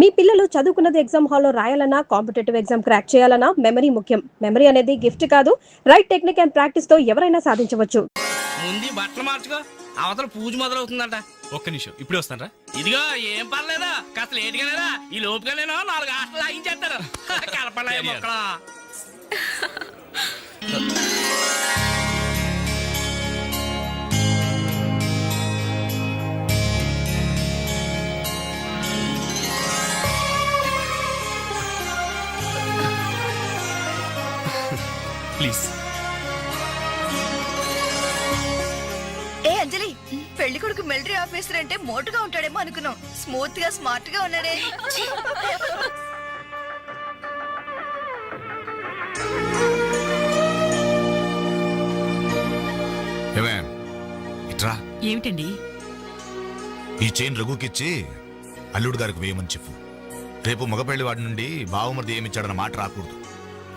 మీ పిల్లలు చదువుకున్నది ఎగ్జామ్ హాల్లో రాయాలన్నా కాంపిటేటివ్ ఎగ్జామ్ క్రాక్ చేయాలన్నా మెమరీ ముఖ్యం. మెమరీ అనేది గిఫ్ట్ కాదు, రైట్ టెక్నిక్ అండ్ ప్రాక్టీస్ తో ఎవరైనా సాధించవచ్చు. ముందు బట్టలు మార్చుకో, అవతల పూజ మొదలవుతుందంట. ఒక్క నిమిషం, ఇప్పుడే వస్తానరా. ఇదిగో ఏం పర్లేదా, కాస్త లేట్గానేరా. ఈ లోపుగా నేను 4 ఆటలు లాగించేస్తాను. కలపలే మొక్కలా. ప్లీజ్. ఏ అంజలి, పెళ్లి కొడుకు మిలిటరీ ఆఫీసర్ అంటే మోటుగా ఉంటాడేమో అనుకున్నాం. స్మూత్ గా స్మార్ట్ గా ఉన్నాడే. ఇట్రా. ఏమిటండి? ఈ చైన్ రఘుకిచ్చి అల్లుడు గారికి వేయమని చెప్పు. రేపు మగపెళ్లి వాడి నుండి బావమరిది ఏమిచ్చాడన్న మాట రాకూడదు.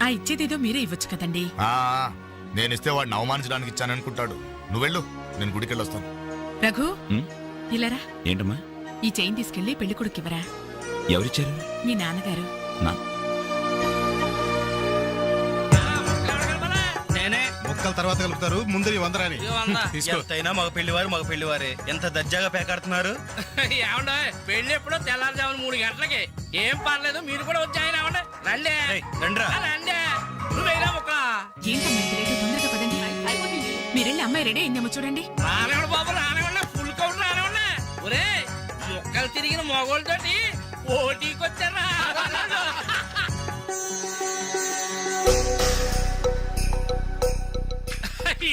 ఆ ఇచ్చేదేదో మీరే ఇవ్వచ్చు కదండి. నేనిస్తే వాడిని అవమానించడానికి ఇచ్చాననుకుంటాడు. నువ్వెళ్ళు, నేను గుడికెళ్ళొస్తాను. రఘు, ఇలారా. ఏంటమ్మా? ఈ చైన్ తీసుకెళ్లి పెళ్లి కొడుకివ్వరా. ఎవరిచ్చారు? మీ నాన్నగారు. ముక్కల తర్వాత కలుపుతారు, ముందు వందరాని ఎంతైనా మగ పెళ్లివారే ఎంత దర్జాగా పేకాడుతున్నారు. ఏమండ పెళ్లి ఎప్పుడో తెల్లారుజామున 3 గంటలకి. ఏం పర్లేదు, మీరు కూడా వచ్చాయన. రండి రండి. నువ్వేనా మొక్క? ఏంటమ్మా తొందరగా పదండి. మీరెళ్ళి అమ్మాయి రెడీ అయిందేమో చూడండి. రానివ్వండి బాబు, రానివ్వండి. ఫుల్ కౌంట్ రానివ్వండి. ఒరే, మొక్కలు తిరిగిన మొగోళ్ళతోటి పోటీకి వచ్చారా?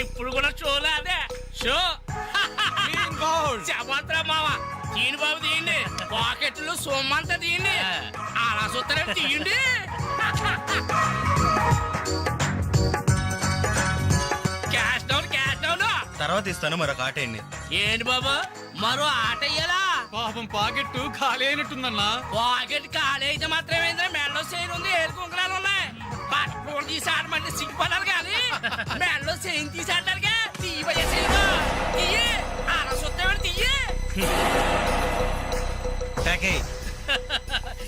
ఇప్పుడు కూడా షోలా? అదే షో. చెప్పత్రా మావా, తీయండి బాబు, తీయండి. పాకెట్లు సొమ్మంతా తీయండి. అలా చూస్తారా? తీయండి. Cash down, cash down. తర్వాత ఇస్తాను మరొక ఆట. ఏంటి బాబు, మరో ఆట అయ్యాలా? పాపం పాకెట్టు ఖాళీ అయినట్టుందన్నా. పాకెట్ ఖాళీ అయితే మాత్రమేంద్రా, మెడలో చైన్ ఉంది, ఏడు కుంకులాలు ఉన్నాయి. పట్టుకోడు తీసాడమంటే సిగ్గుపడాలి కానీ మెడలో చైన్ తీసాడగా తీయబోయే చైన్ తీయి. అలా చూస్తామని తీయి.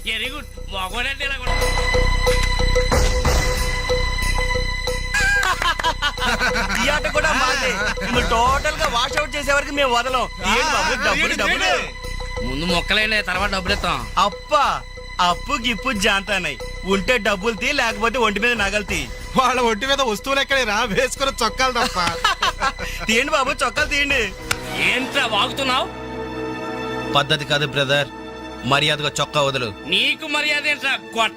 Very good. మగోడంటే ఇలా కూడా. ఈ ఆట కూడా మాదే. టోటల్ గా వాష్ అవుట్ చేసే వరకు మేము వదలం. డబ్బులు ముందు మొక్కలైనా, తర్వాత డబ్బులు ఇస్తాం. అప్పు గిప్పు జాంతానాయి. ఉంటే డబ్బులు తీ, లేకపోతే ఒంటి మీద నగలు తీ. వాళ్ళ ఒంటి మీద వస్తువులు ఎక్కడే రా, వేసుకున్న చొక్కాలు తప్ప. తీయండి బాబు, చొక్కాలు తీయండి. ఏంట్రా వాగుతున్నావు? పద్ధతి కాదు బ్రదర్, మర్యాదగా చొక్కా వదులు. నీకు మర్యాద ఏంట్రా గొట్ట?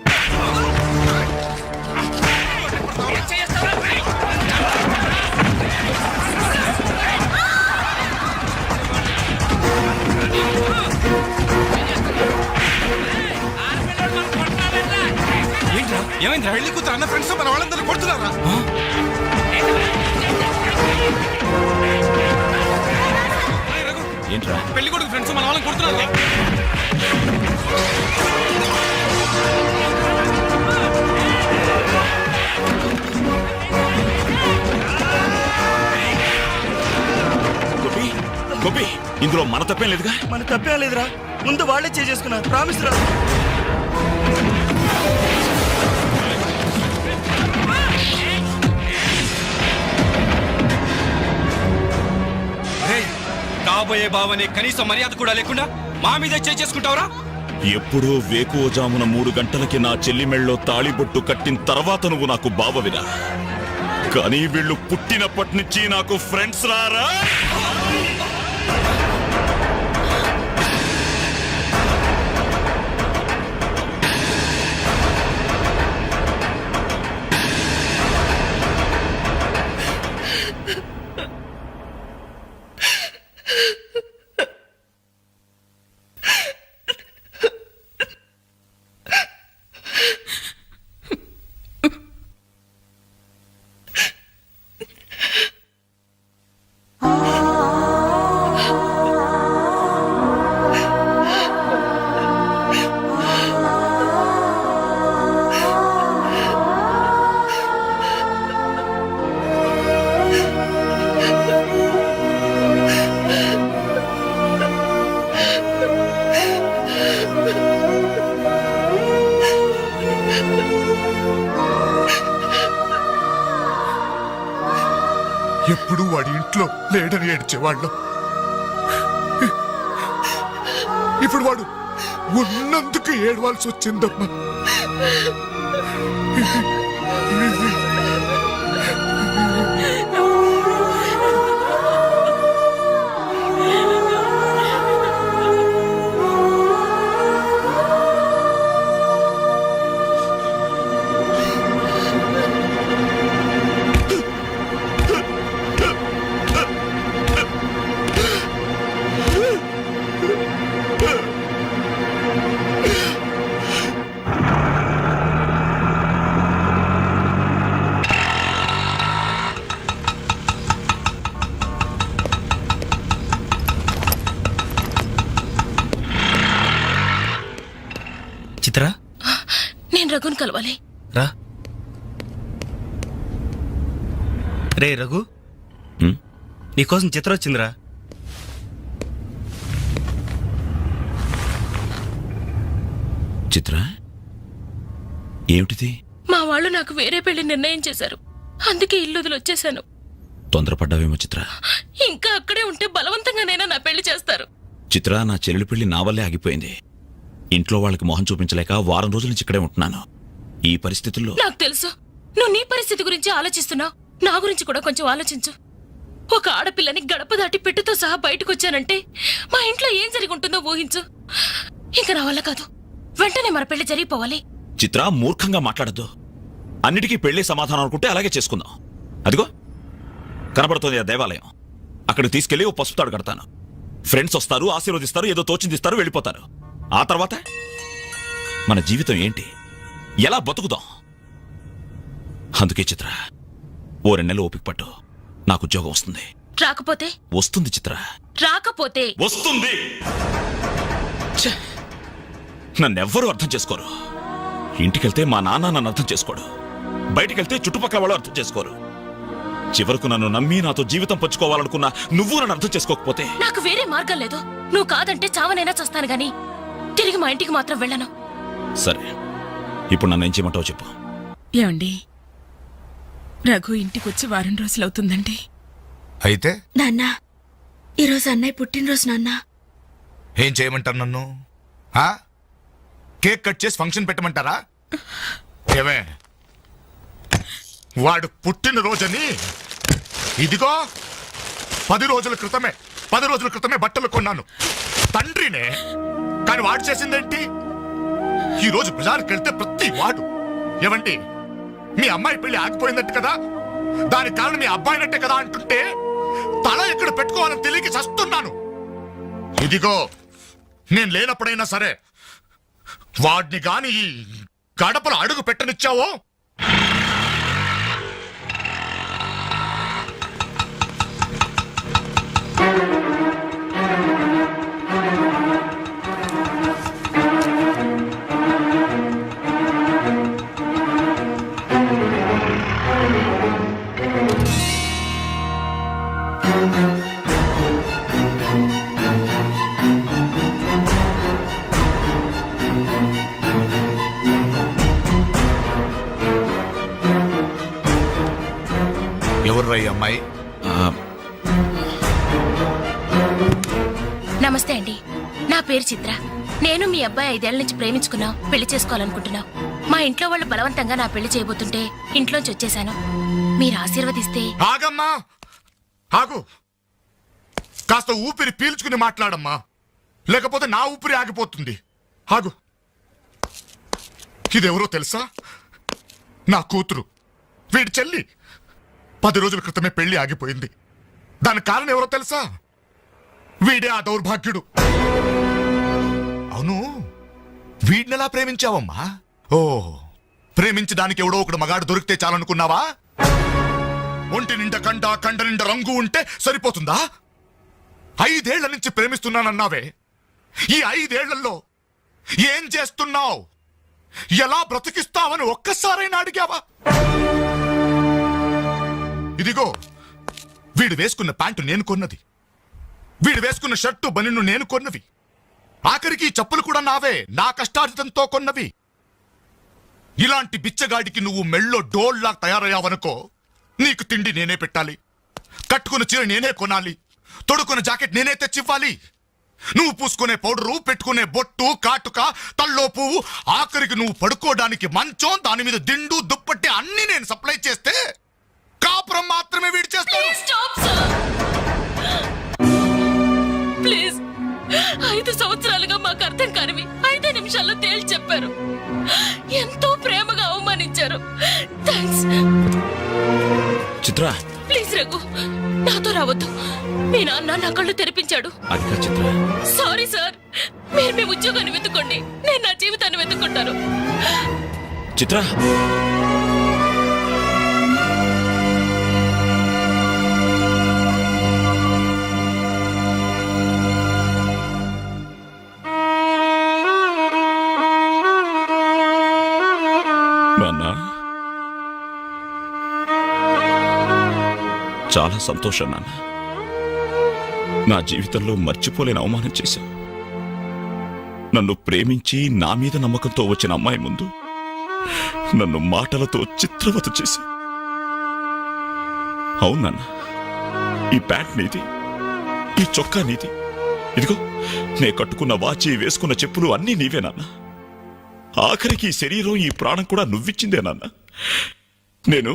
ఏమైంది? పెళ్లి కూతురు అన్న ఫ్రెండ్స్ మన వాళ్ళందరూ కొడుతున్నారా? ఏంట్రా? పెళ్లి కొడుకు ఫ్రెండ్స్ మన వాళ్ళని కొడుతున్నారు. గోపి, ఇందులో మన తప్పేం లేదుగా? మన తప్పేం లేదురా. ముందు వాళ్ళే చేసుకున్నారు. ప్రామిస్ రా. కాబోయే బావనే కనీసం మర్యాద కూడా లేకుండా మా మీద చేసుకుంటావురా? ఎప్పుడో వేకువజామున 3 గంటలకి నా చెల్లి మెళ్ళలో తాళిబొట్టు కట్టిన తర్వాత నువ్వు నాకు బావవిరా. కానీ వీళ్ళు పుట్టినప్పటి నుంచి నాకు ఫ్రెండ్స్ రారా. ఎప్పుడు వాడి ఇంట్లో లేడని ఏడ్చేవాళ్ళం. ఇప్పుడు వాడు ఉన్నందుకు ఏడవాల్సి వచ్చిందమ్మా. చిత్ర నేను రఘుని కలవాలి. రా. రే రఘు, హ్మ్? నీకోసం చిత్ర వచ్చిందిరా. చిత్ర, ఏమిటిది? మా వాళ్ళు నాకు వేరే పెళ్లి నిర్ణయం చేశారు. అందుకే ఇల్లు వదిలి వచ్చేసాను. తొందరపడ్డావేమో చిత్ర. ఇంకా అక్కడే ఉంటే బలవంతంగానైనా నా పెళ్లి చేస్తారు. చిత్ర, నా చెల్లెలి పెళ్లి నా వల్లే ఆగిపోయింది. ఇంట్లో వాళ్ళకి మొహం చూపించలేక వారం రోజుల నుంచి ఇక్కడే ఉంటున్నాను. ఈ పరిస్థితుల్లో నాకు తెలుసు నువ్వు నీ పరిస్థితి గురించి ఆలోచిస్తున్నావు. నా గురించి కూడా కొంచెం ఆలోచించు. ఒక ఆడపిల్లని గడప దాటి పెట్టుతో సహా బయటకు వచ్చానంటే మా ఇంట్లో ఏం జరిగి ఉంటుందో ఊహించు. ఇంకా నా వల్ల కాదు. వెంటనే మన పెళ్లి జరిగిపోవాలి. చిత్ర, మూర్ఖంగా మాట్లాడద్దు. అన్నిటికీ పెళ్లి సమాధానం అనుకుంటే అలాగే చేసుకుందాం. అదిగో కనబడుతోంది ఆ దేవాలయం. అక్కడికి తీసుకెళ్లి ఓ పసుపు తాడు కడతాను. ఫ్రెండ్స్ వస్తారు, ఆశీర్వదిస్తారు, ఏదో తోచిందిస్తారు, వెళ్ళిపోతారు. ఆ తర్వాత మన జీవితం ఏంటి, ఎలా బతుకుదాం? అందుకే చిత్ర, ఓ 2 నెలలు ఓపిక పట్టు. నాకు ఉద్యోగం వస్తుంది. రాకపోతే? వస్తుంది చిత్ర, రాకపోతే వస్తుంది. ఛే! నన్నెవ్వరూ అర్థం చేసుకోరు. ఇంటికెళ్తే మా నాన్న నన్ను అర్థం చేసుకోడు. బయటికెళ్తే చుట్టుపక్కల వాళ్ళు అర్థం చేసుకోరు. చివరకు నన్ను నమ్మి నాతో జీవితం పంచుకోవాలనుకున్నా నువ్వు నన్ను అర్థం చేసుకోకపోతే? నాకు వేరే మార్గం లేదు. నువ్వు కాదంటే చావనైనా చస్తాను గాని తిరిగి మా ఇంటికి మాత్రం వెళ్ళను. సరే, ఇప్పుడు నన్ను ఏం చేయమంటావు చెప్పు. ఏమండి, రఘు ఇంటికి వచ్చి వారం రోజులు అవుతుందండి. అయితే నాన్న, ఈరోజు అన్నయ్య పుట్టినరోజు నాన్న. ఏం చేయమంటారు నన్ను? ఆ? కేక్ కట్ చేసి ఫంక్షన్ పెట్టమంటారా? ఏమే, వాడు పుట్టినరోజని ఇదిగో 10 రోజుల క్రితమే బట్టలు కొన్నాను. తండ్రినే. కానీ వాడు చేసిందేంటి? ఈ రోజు బజార్కి వెళ్తే ప్రతి వాడు ఏమండి, మీ అమ్మాయి పెళ్లి ఆగిపోయిందంటే కదా, దానికి కారణం మీ అబ్బాయినట్టే కదా అంటుంటే తల ఎక్కడ పెట్టుకోవాలని తెలియక చస్తున్నాను. ఇదిగో, నేను లేనప్పుడైనా సరే వాడిని గాని ఈ గడపలు అడుగు పెట్టనిచ్చావో ఎవర్రా ఈ అమ్మాయి? నమస్తే అండి, నా పేరు చిత్ర. నేను మీ అబ్బాయి 5 ఏళ్ల నుంచి ప్రేమించుకున్నాం, పెళ్లి చేసుకోవాలనుకుంటున్నాం. మా ఇంట్లో వాళ్ళు బలవంతంగా నా పెళ్లి చేయబోతుంటే ఇంట్లోంచి వచ్చేసాను. మీరు ఆశీర్వదిస్తే. ఆగమ్మా, ఆగు. కాస్త ఊపిరి పీల్చుకుని మాట్లాడమ్మా, లేకపోతే నా ఊపిరి ఆగిపోతుంది. ఆగు. ఇదెవరో తెలుసా? నా కూతురు, వీడి చెల్లి. 10 రోజుల క్రితమే పెళ్లి ఆగిపోయింది. దానికి కారణం ఎవరో తెలుసా? వీడే ఆ దౌర్భాగ్యుడు. అవును, వీడినెలా ప్రేమించావమ్మా? ఓ, ప్రేమించడానికి ఎవడో ఒకడు మగాడు దొరికితే చాలనుకున్నావా? ఒంటి నిండా కండ నిండా రంగు ఉంటే సరిపోతుందా? 5 ఏళ్ల నుంచి ప్రేమిస్తున్నానన్నావే, ఈ 5 ఏళ్లలో ఏం చేస్తున్నావు? ఎలా బ్రతికిస్తావని ఒక్కసారైనా అడిగావా? ఇదిగో, వీడు వేసుకున్న ప్యాంటు నేను కొన్నది, వీడు వేసుకున్న షర్టు బనిన్ను నేను కొన్నవి, ఆఖరికి చెప్పులు కూడా నావే, నా కష్టార్జితంతో కొన్నవి. ఇలాంటి బిచ్చగాడికి నువ్వు మెళ్ళో డోల్లా తయారయ్యావనుకో, నీకు తిండి నేనే పెట్టాలి, కట్టుకున్న చీర నేనే కొనాలి, తొడుక్కున్న జాకెట్ నేనే తెచ్చివ్వాలి. నువ్వు పూసుకునే పౌడరు, పెట్టుకునే బొట్టు, కాటుక, తల్లో పువ్వు, ఆఖరికి నువ్వు పడుకోవడానికి మంచం, దాని మీద దిండు, దుప్పట్టి అన్ని నేను సప్లై చేస్తే కాపురం మాత్రమే వీడి చేస్తాడు. Stop sir please. 5 సంవత్సరాలుగా మాకు అర్థం కానివి 5 నిమిషాల్లో తేల్చి చెప్పారు. ఎంతో ప్రేమగా అవమానించారు. థ్యాంక్స్. చిత్ర, ప్లీజ్ రఘు, నాతో రావద్దు. మీ నాన్న నా కళ్ళు తెరిపించాడు. అది కాదు చిత్ర. సారీ సార్, మీరు మీ ఉద్యోగాన్ని వెతుక్కోండి, నేను నా జీవితాన్ని వెతుక్కుంటాను. చిత్ర, నాన్న, చాలా సంతోషం నాన్న. నా జీవితంలో మర్చిపోలేని అవమానం చేశావు. నన్ను ప్రేమించి నా మీద నమ్మకంతో వచ్చిన అమ్మాయి ముందు నన్ను మాటలతో చిత్రవత చేశావు. అవును నాన్న, ఈ ప్యాంట్ నీది, ఈ చొక్కా నీది, ఇదిగో నే కట్టుకున్న వాచి, వేసుకున్న చెప్పులు అన్నీ నీవే నాన్న. ఆఖరికి ఈ శరీరం, ఈ ప్రాణం కూడా నువ్విచ్చిందే నాన్న. నేను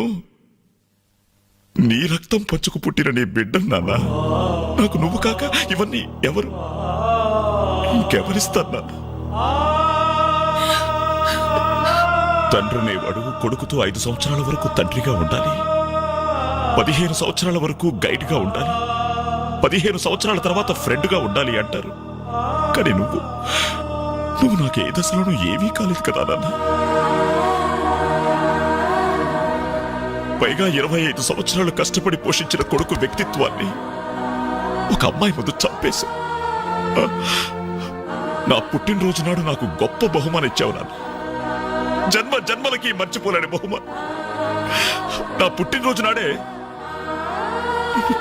నీ రక్తం పంచుకు పుట్టిన నీ బిడ్డను నాన్న. నాకు నువ్వు కాక ఇవన్నీ ఎవరు, ఇంకెవరిస్తారు నాన్న? తండ్రినేవాడు కొడుకుతో 5 సంవత్సరాల వరకు తండ్రిగా ఉండాలి, 15 సంవత్సరాల వరకు గైడ్గా ఉండాలి, 15 సంవత్సరాల తర్వాత ఫ్రెండ్గా ఉండాలి అంటారు. కానీ నువ్వు నాకు ఏ దశలోనూ ఏమీ కాలేదు కదా నాన్న. పైగా 25 సంవత్సరాలు కష్టపడి పోషించిన కొడుకు వ్యక్తిత్వాన్ని ఒక అమ్మాయి ముందు చంపేశా. నా పుట్టినరోజు నాడు నాకు గొప్ప బహుమానం ఇచ్చావు నాన్న. జన్మ జన్మలకి మర్చిపోలేని బహుమానం. నా పుట్టినరోజు నాడే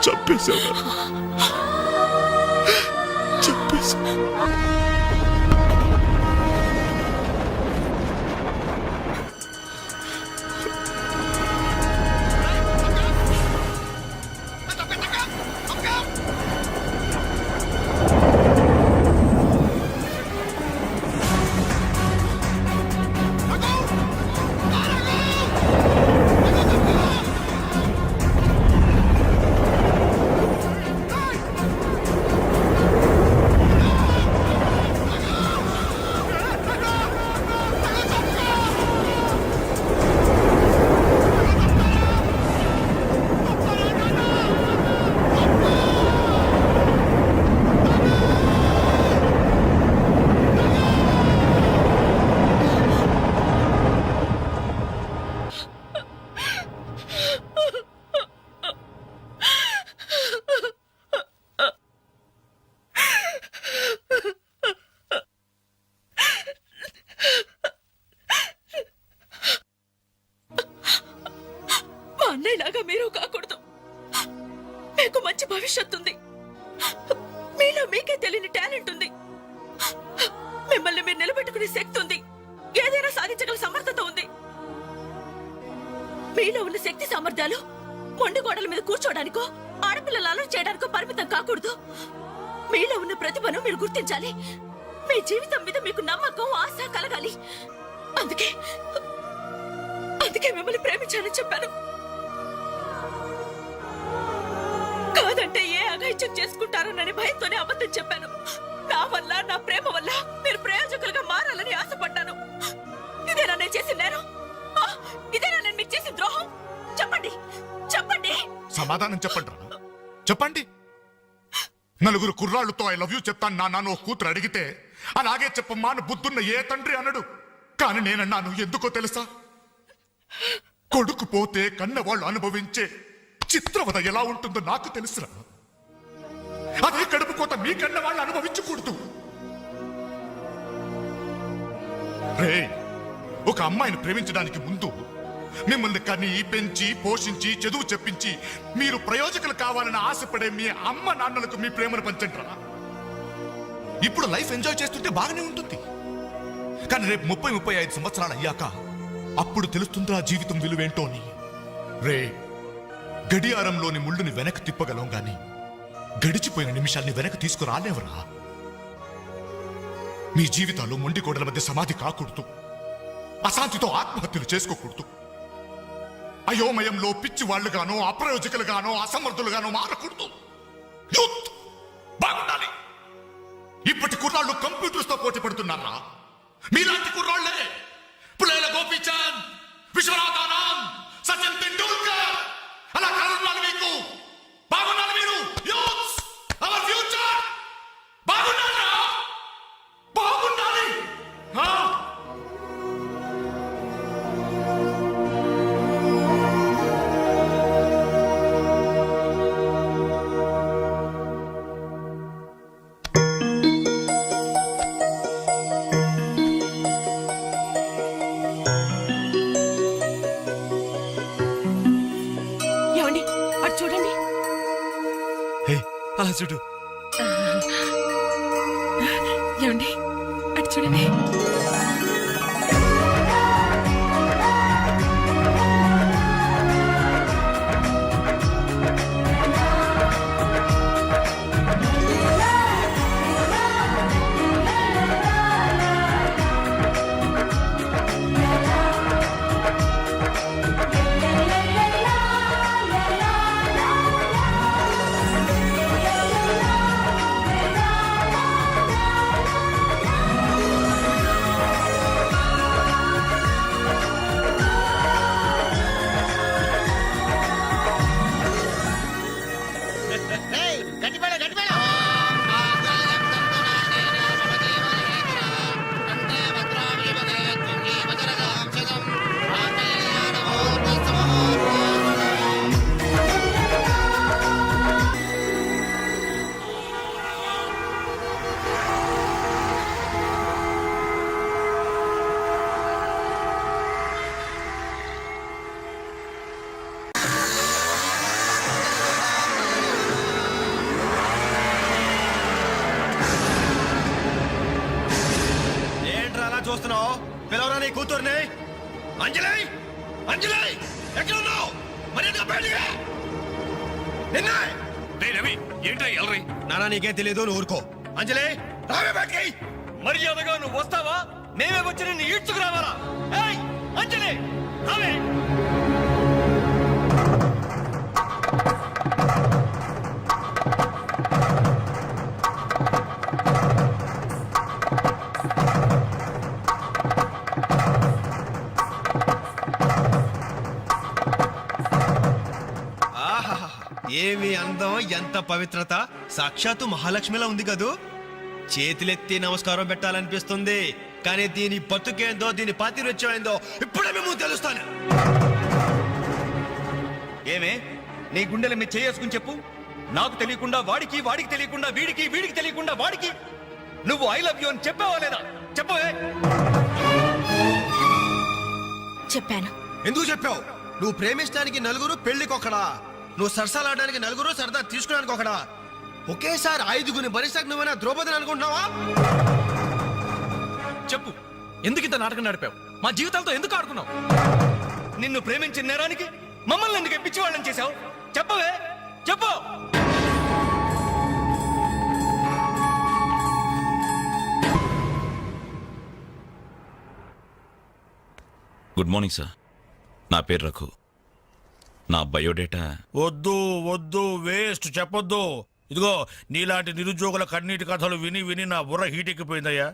చంపేశావు నాన్న. చంపేశా. అన్నయ్యలాగా మీరు కాకూడదు. మీకు మంచి భవిష్యత్తు ఉంది. మీలో మీకే తెలియని టాలెంట్ ఉంది. మిమ్మల్ని మీరు నిలబెట్టుకునే శక్తి ఉంది. ఏదైనా సాధించగల సమర్థత ఉంది. మీలో ఉన్న శక్తి సామర్థ్యాలు మొండి గోడల మీద కూర్చోడానికో, ఆడపిల్లలు అలర్ట్ చేయడానికో పరిమితం కాకూడదు. మీలో ఉన్న ప్రతిభను మీరు గుర్తించాలి. మీ జీవితం మీద మీకు నమ్మకం, ఆశ కలగాలి. అందుకే మిమ్మల్ని ప్రేమించాలని చెప్పాను. కాదంటే ఏ అఘాయిత్యం చేసుకుంటారోనని భయంతోనే అబద్ధం చెప్పాను. నా వల్ల, నా ప్రేమ వల్ల మీరు ప్రయోజకులుగా మారాలని ఆశపడ్డాను. ఇదేనా నేను చేసిన నేరం? ఇదేనా నేను మీకు చేసిన ద్రోహం? చెప్పండి, చెప్పండి. సమాధానం చెప్పండి రా, చెప్పండి. నలుగురు కుర్రాళ్ళతో ఐ లవ్ యూ చెప్తాను నాన్న ఓ కూతురు అడిగితే అలాగే చెప్పమ్మా అని బుద్ధున్న ఏ తండ్రి అనడు. కానీ నేనన్నాను. ఎందుకో తెలుసా? కొడుకు పోతే కన్నవాళ్ళు అనుభవించే చిత్రవద ఎలా ఉంటుందో నాకు తెలుసురా. అదే కడుపు కోత మీ కన్న వాళ్ళు అనుభవించకూడదు. రే, ఒక అమ్మాయిని ప్రేమించడానికి ముందు మిమ్మల్ని కని, పెంచి, పోషించి, చదువు చెప్పించి మీరు ప్రయోజకులు కావాలని ఆశపడే మీ అమ్మ నాన్నలకు మీ ప్రేమను పంచండి రా. ఇప్పుడు లైఫ్ ఎంజాయ్ చేస్తుంటే బాగానే ఉంటుంది. కానీ రేపు 30-35 సంవత్సరాలు అయ్యాక అప్పుడు తెలుస్తుందిరా జీవితం విలువేంటో అని. రే, గడియారంలోని ముళ్ళుని వెనక్కి తిప్పగలం గాని గడిచిపోయిన నిమిషాల్ని వెనక్కి తీసుకురాలేవరా? మీ జీవితాల్లో మొండి గోడల మధ్య సమాధి కాకూడదు, అశాంతితో ఆత్మహత్యలు చేసుకోకూడదు. అయోమయంలో పిచ్చి వాళ్ళుగానో అప్రయోజకులుగానో అసమర్థులుగానో మారకూడదు. యూత్ బాగుండాలి. ఇప్పటి కుర్రాళ్ళు కంప్యూటర్స్ తో పోటీ పడుతున్నారా? మీలాంటి కుర్రాళ్లే పులేల గోపీచంద్, విశ్వనాథ్ ఆనంద్, సచిన్ తెండూల్కర్ అలా కానున్నారు. మీకు బాగున్నారు. మీరు యూత్ అవర్ ఫ్యూచర్. బాగున్నారా? బాగుండాలి. ఏమండి అటు చూడండి. అలా చూడు. ఏమండి అటు చూడండి. చూస్తున్నావు? పిలవరా నీ కూతుర్ని. అంజలి, అంజలి ఎక్కడ ఉన్నావు? మర్యాదగా బయటికి రా. నిన్నే. రవి ఏంట్రా ఎల్రీ? నానా నీకేం తెలియదు, నువ్వు ఊరుకో. అంజలి రావే బయటికి. మర్యాదగా నువ్వు వస్తావా? మేమే వచ్చి నిన్ను ఈడ్చుకురావాలా? ఏయ్ అంజలి రావే. ఏమి అందం, ఎంత పవిత్రత. సాక్షాత్తు మహాలక్ష్మిలా ఉంది కదూ. చేతులెత్తి నమస్కారం పెట్టాలనిపిస్తుంది, కానీ దీని బతుకేందో, దీని పాతిరొచ్చం ఏందో ఇప్పుడే మేము తెలుస్తాను. ఏమే నీ గుండెల మీద చేసుకుని చెప్పు. నాకు తెలియకుండా వాడికి, వాడికి తెలియకుండా వీడికి, వీడికి తెలియకుండా వాడికి నువ్వు ఐ లవ్ యూ అని చెప్పావా లేదా? చెప్పవే. చెప్పాను. ఎందుకు చెప్పావు? నువ్వు ప్రేమించడానికి నలుగురు, పెళ్లికొకడా. నువ్వు సరసాలాడడానికి నలుగురు, సరదా తీసుకోవడానికి ఒకడా. ఒకేసారి 5గురిని భరిస్తాకు నువ్వైనా ద్రౌపదిని అనుకుంటున్నావా? చెప్పు, ఎందుకు ఇంత నాటకం నడిపావు? మా జీవితాలతో ఎందుకు ఆడుకున్నావు? నిన్ను ప్రేమించిన నేరానికి మమ్మల్ని ఎందుకు పిచ్చి వాళ్ళని చేశావు? చెప్పవే, చెప్పు. Good morning sir. నా పేరు రఘు. నా బయోడేటా వద్దు వద్దు, వేస్ట్, చెప్పొద్దు. ఇదిగో నీలాంటి నిరుద్యోగుల కన్నీటి కథలు విని విని నా బుర్ర హీటెక్కిపోయిందయ్యా.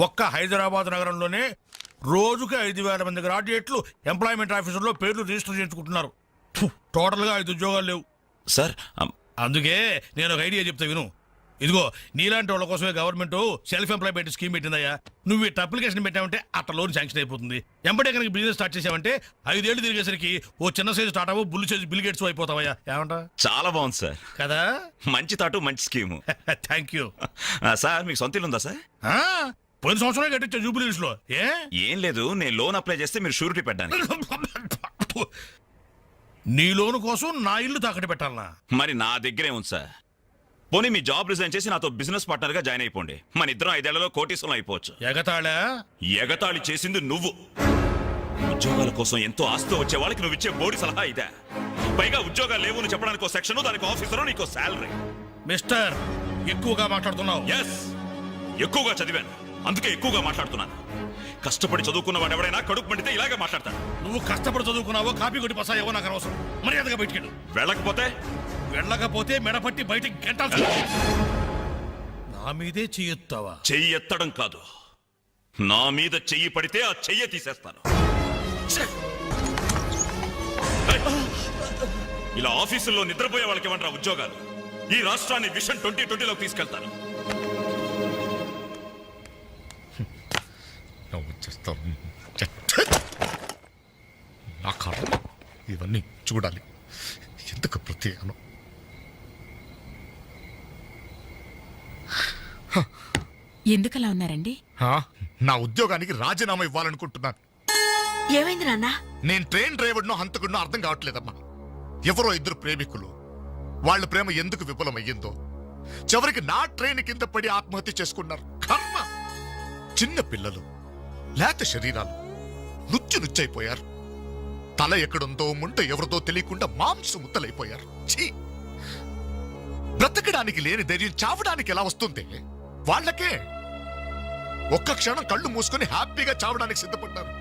ఒక్క హైదరాబాద్ నగరంలోనే రోజుకి 5,000 మంది గ్రాడ్యుయేట్లు ఎంప్లాయ్మెంట్ ఆఫీసుల్లో పేర్లు రిజిస్టర్ చేయించుకుంటున్నారు. టోటల్ గా 5 ఉద్యోగాలు లేవు సార్. అందుకే నేను ఒక ఐడియా చెప్తా విను. ఇదిగో నీలాంటి వాళ్ళ కోసమే గవర్నమెంట్ సెల్ఫ్ ఎంప్లాయ్మెంట్ స్కీమ్ పెట్టిందయ్యా. నువ్వు ఇట్లా అప్లికేషన్ పెట్టావంటే అట్లా లోన్ శాంక్షన్ అయిపోతుంది. ఎంబడే కనుక బిజినెస్ స్టార్ట్ చేసావంటే 5 ఏళ్ళు తిరిగేసరికి ఓ చిన్న సైజు టాటావో బుల్లు సైజు బిల్ గేట్స్ అయిపోతావయ్యా. ఏమంటా? చాలా బాగుంది సార్. కదా, మంచి తాటు, మంచి స్కీము. Thank you sir. మీకు సొంత ఇల్లు ఉందా సార్? పోయిన సంవత్సరం కట్టించా జూబిలీస్ లో. ఏం లేదు, నేను లోన్ అప్లై చేస్తే మీరు షూరిటీ పెట్టడానికి. నీ లోన్ కోసం నా ఇల్లు తాకట్టు పెట్టాలనా? మరి నా దగ్గరే ఉంది సార్. పోనీ మీ జాబ్ రిజైన్ చేసి నాతో బిజినెస్ పార్ట్నర్ గా జాయిన్ అయిపోండి. మన ఇద్దరం 5 ఏళ్లలో కోటీశ్వరం అయిపోవచ్చు. ఎగతాళా? ఎగతాళి చేసింది నువ్వు. ఉద్యోగాల కోసం ఎంతో ఆస్తి వచ్చే వాళ్ళకి నువ్వు ఇచ్చే బోడి సలహా ఇదే. పైగా ఉద్యోగాలు లేవు అని చెప్పడానికి ఒక సెక్షన్, దానికి ఆఫీసరు, నీకు శాలరీ. మిస్టర్, ఎక్కువగా మాట్లాడుతున్నావు. ఎస్, ఎక్కువగా చదివాను, అందుకే ఎక్కువగా మాట్లాడుతున్నాను. కష్టపడి చదువుకున్న వాడు ఎవడైనా కడుపు పండితే ఇలాగే మాట్లాడతాడు. నువ్వు కష్టపడి చదువుకున్నావో కాపీ కొట్టి పసాయేవో నాకు అనవసరం. మర్యాదగా బయటికెళ్ళు. వెళ్ళకపోతే మెడపట్టి బయటికి గంటాల్సి. నా మీదే చెయ్యొత్తావా? చెయ్యి ఎత్తడం కాదు, నా మీద చెయ్యి పడితే ఆ చెయ్యి తీసేస్తాను. ఛే! ఏయ్! ఇలా ఆఫీసుల్లో నిద్రపోయే వాళ్ళకి ఏమంటారా ఉద్యోగాలు? ఈ రాష్ట్రాన్ని విషన్ 2020లోకి తీసుకెళ్తాను. నా కారణం ఇవన్నీ చూడాలి. ఎందుకు ప్రత్యేకం? ఎందుకలా ఉన్నారండి? నా ఉద్యోగానికి రాజీనామా ఇవ్వాలనుకుంటున్నాను. ఏమైంది నాన్న? నేను ట్రైన్ డ్రైవర్నో హంతకుడినో అర్థం కావట్లేదమ్మా. ఎవరో ఇద్దరు ప్రేమికులు, వాళ్ళ ప్రేమ ఎందుకు విఫలమయ్యిందో చివరికి నా ట్రైన్ కింద పడి ఆత్మహత్య చేసుకున్నారు. కర్మ! చిన్న పిల్లలు, లేత శరీరాలు నుచ్చైపోయారు. తల ఎక్కడుందో ముంట ఎవరిదో తెలియకుండా మాంసం ముద్దలైపోయారు. ఛీ! బ్రతకడానికి లేని ధైర్యం చావడానికి ఎలా వస్తుంది? వాళ్ళకే ఒక్క క్షణం కళ్ళు మూసుకొని హ్యాపీగా చావడానికి సిద్ధపడ్డారు.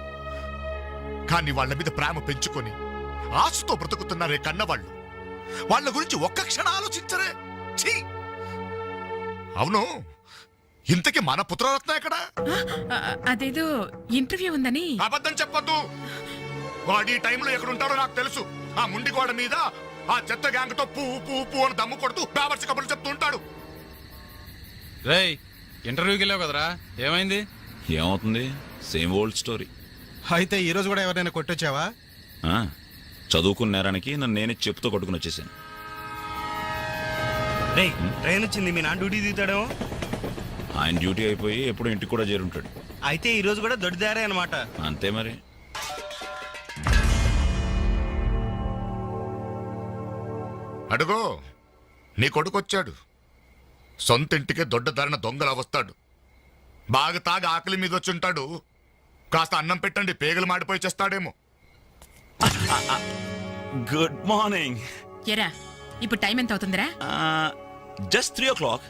కానీ వాళ్ళ మీద ప్రేమ పెంచుకొని ఆశతో బ్రతుకుతున్నారే కన్నవాళ్ళు, వాళ్ళ గురించి ఒక్క క్షణం ఆలోచించరే. ఛీ! అవును, ఇంతకీ మన పుత్రరత్న ఎక్కడా? అదేదో ఇంటర్వ్యూ ఉందని. అబద్ధం చెప్పొద్దు. వాడు ఈ టైంలో ఎక్కడుంటాడో నాకు తెలుసు. ఆ ముండి గోడ మీద ఆ చెత్త గ్యాంగ్ తో పువ్వు అని దమ్ము కొడుతూ పేపర్స్ కబుర్లు చెప్తూ ఉంటాడు. రేయ్, ఇంటర్వ్యూకి వెళ్ళావు కదరా, ఏమైంది? ఏమవుతుంది? Same old story. అయితే ఈ రోజు కూడా ఎవరైనా కొట్టొచ్చావా? చదువుకున్న నేరానికి నన్ను నేనే చెప్పుతో కొట్టుకుని వచ్చేసాను. ట్రైన్ వచ్చింది, మీ నాన్న డ్యూటీ దిగుతాడేమో. ఆయన డ్యూటీ అయిపోయి ఎప్పుడు ఇంటికి కూడా చేరుంటాడు. అయితే ఈ రోజు కూడా దొడ్డిదారే అనమాట. అంతే మరి. అడుగో, నీ కొడుకొచ్చాడు. సొంత ఇంటికే దొడ్డదారిన దొంగలా వస్తాడు. బాగా తాగి ఆకలి మీద వచ్చుంటాడు. కాస్త అన్నం పెట్టండి, పేగలు మాడిపోయి చేస్తాడేమో. Good morning. ఎరా, ఇప్పుడు టైం ఎంత అవుతుందిరా? Just 3 o'clock.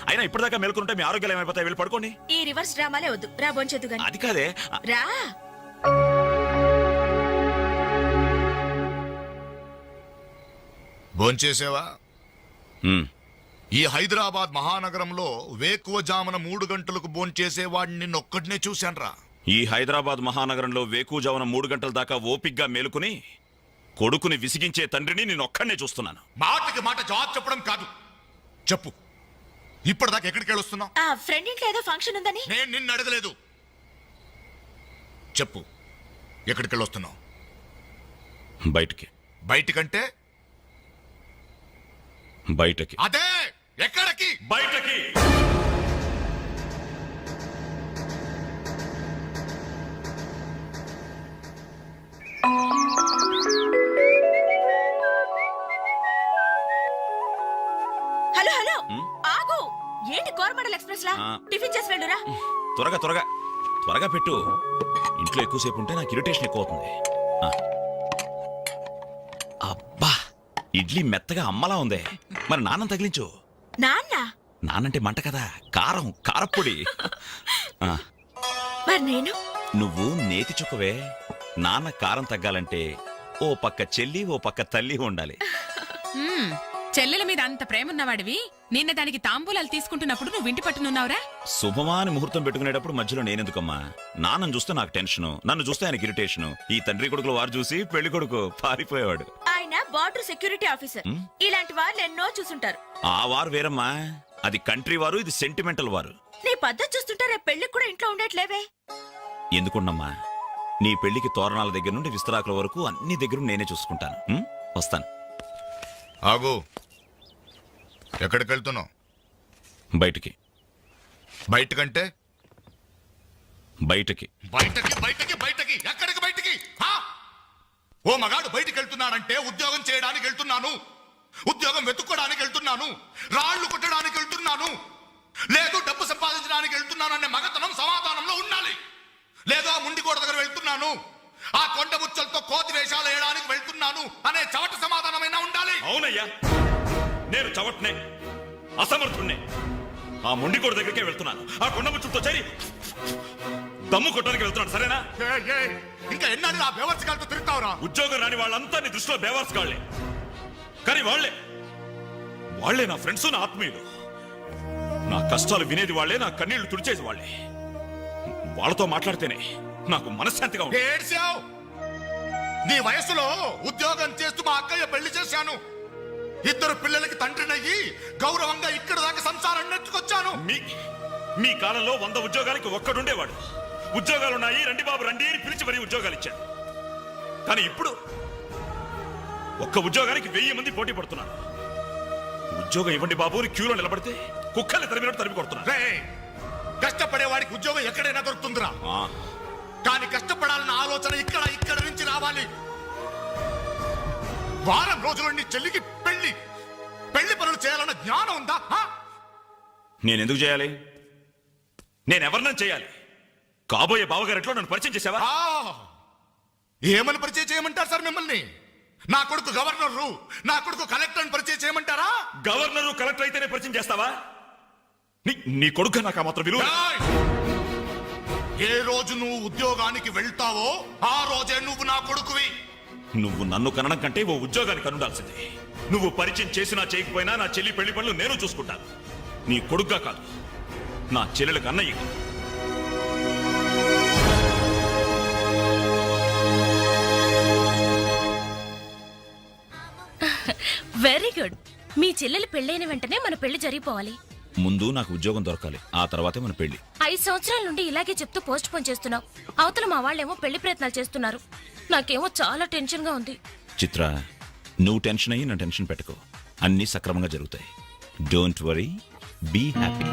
అయినా ఇప్పటిదాకా మేలుకుంటే మీ ఆరోగ్యాలు ఏమైపోతాయి? వెళ్ళి పడుకోండి. ఈ రివర్స్ డ్రామాలే వద్దు, రా బొంచెద్దు గాని. అది కాదే. రా. భోంచేసావా? మ్, ఈ హైదరాబాద్ మహానగరంలో వేకువజామున 3 గంటలకు భోంచేసేవాడిని నిన్నొక్కడినే చూశాన్రా. ఈ హైదరాబాద్ మహానగరంలో వేకువజామున 3 గంటల దాకా ఓపిగ్గా మేలుకుని కొడుకుని విసిగించే తండ్రిని నేను ఒక్కడనే చూస్తున్నాను. మాటకి మాట జవాబు చెప్పడం కాదు. చెప్పు, ఇప్పటిదాకా ఎక్కడికి వెళ్ళొస్తున్నావు? ఆ ఫ్రెండ్ ఇంట్లో ఏదో ఫంక్షన్ ఉందని. నేను నిన్ను అడగలేదు. చెప్పు, ఎక్కడికి వెళ్ళొస్తున్నావు? బయటికి. బయటికంటే? బయటకి. అదే, ఎక్కడికి? బయటకి. హలో హలో, ఆగు. ఏంటి కోరమండల్ ఎక్స్ప్రెస్ లా? టిఫిన్ చేసి వెళ్ళురా. త్వరగా త్వరగా త్వరగా పెట్టు. ఇంట్లో ఎక్కువసేపు ఉంటే నాకు ఇరిటేషన్ ఎక్కువ అవుతుంది. అబ్బా, ఇడ్లీ మెత్తగా అమ్మలా ఉంది. మరి నాన్నం తగిలించు. నాన్న? నానంటే మంట కదా, కారం, కారప్పొడి. మరి నేను? నువ్వు నేతి చుక్కవే. నాన్న కారం తగ్గాలంటే ఓ పక్క చెల్లి ఓ పక్క తల్లి ఉండాలి. చెల్లెల మీద అంత ప్రేమ ఉన్నవాడివి, నిన్న దానికి తాంబూలాలు తీసుకుంటున్నప్పుడు నువ్వు ఇంటి పట్టునున్నావురా? శుభమాని ముహూర్తం పెట్టుకునేటప్పుడు మధ్యలో నేనెందుకమ్మా? నాన్నను చూస్తే నాకు టెన్షను, నన్ను చూస్తే ఆయనకి ఇరిటేషను. ఈ తండ్రి కొడుకులు వారు చూసి పెళ్లి కొడుకు పారిపోయేవాడు. ఆయన బార్డర్ సెక్యూరిటీ ఆఫీసర్. ఇలాంటి వాళ్ళు ఎన్నో చూసుంటారు. ఆ వారు వేరమ్మా, అది కంట్రీ వారు, ఇది సెంటిమెంటల్ వారు. నీ పద్ధతి చూస్తుంటే రేపు పెళ్లికి కూడా ఇంట్లో ఉండట్లేవే. ఎందుకున్నమ్మా, నీ పెళ్లికి తోరణాల దగ్గర నుండి విస్తరాకుల వరకు అన్ని దగ్గర నేనే చూసుకుంటాను. వస్తాను. ఆగు, ఎక్కడికి వెళ్తున్నావు? బయటికి. బయటకంటే? బయటకి. బయటకి బయటకి బయటకి ఎక్కడికి బయటికి? ఓ మగాడు బయటికి వెళ్తున్నాడంటే ఉద్యోగం చేయడానికి వెళ్తున్నాను, ఉద్యోగం వెతుక్కోడానికి వెళ్తున్నాను, రాళ్లు కొట్టడానికి వెళ్తున్నాను, లేదు డబ్బు సంపాదించడానికి వెళ్తున్నాను అనే మగతనం సమాధానంలో ఉండాలి. లేదో ముండి గోడ దగ్గర వెళ్తున్నాను, ఆ కొండ ముచ్చలతో కోతి వేషాలు వేయడానికి వెళ్తున్నాను అనే చవట సమాధానమైనా ఉండాలి. అవునయ్యా, నేను చవట్నే, అసమర్థుణ్ణే. ఆ మొండికోడు దగ్గరికే వెళ్తున్నాను. ఆ కొండ ముచ్చులతో చేరి దమ్ము కొట్టడానికి వెళ్తున్నాను. సరేనా? ఇంకా ఎన్నాళ్ళు ఆ బేవర్స్ గారితో తిరుగుతావురా? ఉద్యోగం రాని వాళ్ళంతా నీ దృష్టిలో బేవర్స్ గాళ్లే. కానీ వాళ్లే నా ఫ్రెండ్స్, నా ఆత్మీయులు. నా కష్టాలు వినేది వాళ్లే, నా కన్నీళ్లు తుడిచేది వాళ్లే. వాళ్ళతో మాట్లాడితేనే నాకు మనశ్శాంతిగా ఉంది. ఏడ్చావు. నీ వయసులో ఉద్యోగం చేస్తూ మా అక్కయ్య పెళ్లి చేశాను. 2 పిల్లలకి తండ్రినయ్యి గౌరవంగా ఇక్కడ దాకా సంసారం నెట్టుకొచ్చాను. మీ కాలంలో 100 ఉద్యోగాలకి ఒక్కడుండేవాడు. ఉద్యోగాలున్నాయి, రండి బాబు రండి అని పిలిచి మరీ ఉద్యోగాలు ఇచ్చాడు. కానీ ఇప్పుడు ఒక్క ఉద్యోగానికి 1000 మంది పోటీ పడుతున్నారు. ఉద్యోగం ఇవ్వండి బాబు అని క్యూలో నిలబడితే కుక్కల్ని తరిమినట్టు తరిమి కొడుతున్నారు. కష్టపడే వాడికి ఉద్యోగం ఎక్కడైనా దొరుకుతుందిరా. కానీ కష్టపడాలన్న ఆలోచన ఇక్కడ నుంచి రావాలి. వారం రోజుల నీ చెల్లికి పెళ్లి పనులు చేయాలన్న జ్ఞానం ఉందా? నేనెందుకు చేయాలి? నేనెవరినైనా చేయాలి. కాబోయే బావగారెట్లో నన్ను పరిచయం చేసావా? ఏమని పరిచయం చేయమంటారు సార్ మిమ్మల్ని? నా కొడుకు గవర్నరు, నా కొడుకు కలెక్టర్ పరిచయం చేయమంటారా? గవర్నరు కలెక్టర్ అయితేనే పరిచయం చేస్తావా? నీ కొడుకు నాకు ఆ మాత్రం విలువ. ఏ రోజు నువ్వు ఉద్యోగానికి వెళ్తావో ఆ రోజే నువ్వు నా కొడుకువి. నువ్వు నన్ను కనడం కంటే ఓ ఉద్యోగానికి కనుండాల్సిందే. నువ్వు పరిచయం చేసినా చేయకపోయినా నా చెల్లి పెళ్లి పనులు నేను చూసుకుంటాను. నీ కొడుగ్గా కాదు, నా చెల్లెలకు అన్నయ్య. Very good. మీ చెల్లెలు పెళ్ళైన వెంటనే మన పెళ్లి జరిగిపోవాలి. ముందు నాకు ఉద్యోగం దొరకాలి, ఆ తర్వాతే మన పెళ్లి. 5 సంవత్సరాల నుండి ఇలాగే చెప్తూ పోస్ట్ పోన్ చేస్తున్నావు. అవతల మా వాళ్ళేమో పెళ్లి ప్రయత్నాలు చేస్తున్నారు. నాకేమో చాలా టెన్షన్ గా ఉంది. చిత్ర, నువ్వు టెన్షన్ అయ్యి నా టెన్షన్ పెట్టుకో. అన్నీ సక్రమంగా జరుగుతాయి. Don't worry, be happy.